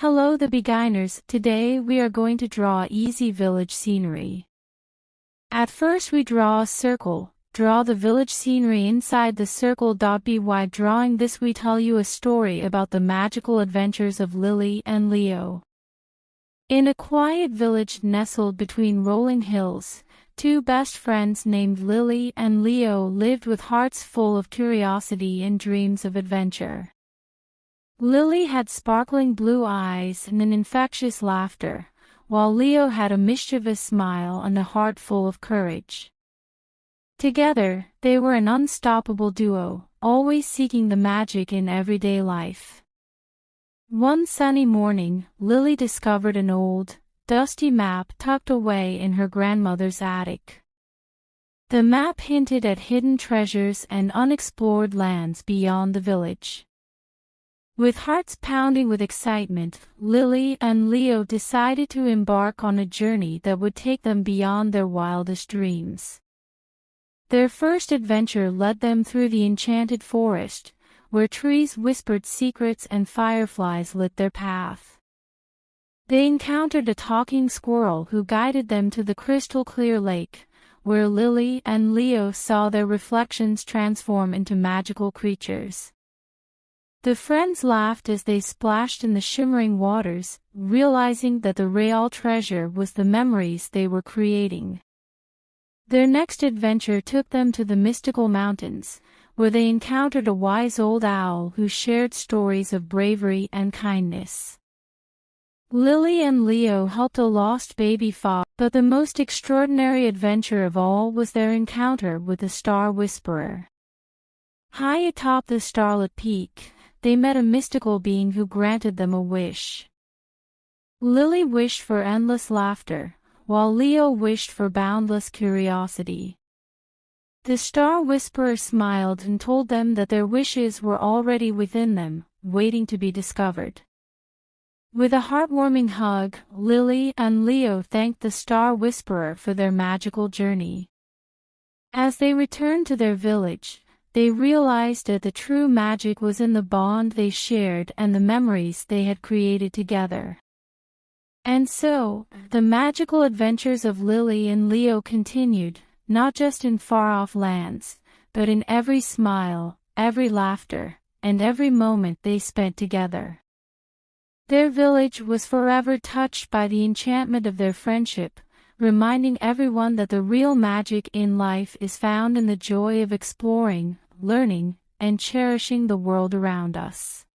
Hello the beginners, today we are going to draw easy village scenery. At first we draw a circle, draw the village scenery inside the circle. By drawing this we tell you a story about the magical adventures of Lily and Leo. In a quiet village nestled between rolling hills, two best friends named Lily and Leo lived with hearts full of curiosity and dreams of adventure. Lily had sparkling blue eyes and an infectious laughter, while Leo had a mischievous smile and a heart full of courage. Together, they were an unstoppable duo, always seeking the magic in everyday life. One sunny morning, Lily discovered an old, dusty map tucked away in her grandmother's attic. The map hinted at hidden treasures and unexplored lands beyond the village. With hearts pounding with excitement, Lily and Leo decided to embark on a journey that would take them beyond their wildest dreams. Their first adventure led them through the enchanted forest, where trees whispered secrets and fireflies lit their path. They encountered a talking squirrel who guided them to the crystal-clear lake, where Lily and Leo saw their reflections transform into magical creatures. The friends laughed as they splashed in the shimmering waters, realizing that the real treasure was the memories they were creating. Their next adventure took them to the mystical mountains, where they encountered a wise old owl who shared stories of bravery and kindness. Lily and Leo helped a lost baby fox, but the most extraordinary adventure of all was their encounter with the Star Whisperer. High atop the starlit peak, they met a mystical being who granted them a wish. Lily wished for endless laughter, while Leo wished for boundless curiosity. The Star Whisperer smiled and told them that their wishes were already within them, waiting to be discovered. With a heartwarming hug, Lily and Leo thanked the Star Whisperer for their magical journey. As they returned to their village, they realized that the true magic was in the bond they shared and the memories they had created together. And so, the magical adventures of Lily and Leo continued, not just in far-off lands, but in every smile, every laughter, and every moment they spent together. Their village was forever touched by the enchantment of their friendship, reminding everyone that the real magic in life is found in the joy of exploring, learning, and cherishing the world around us.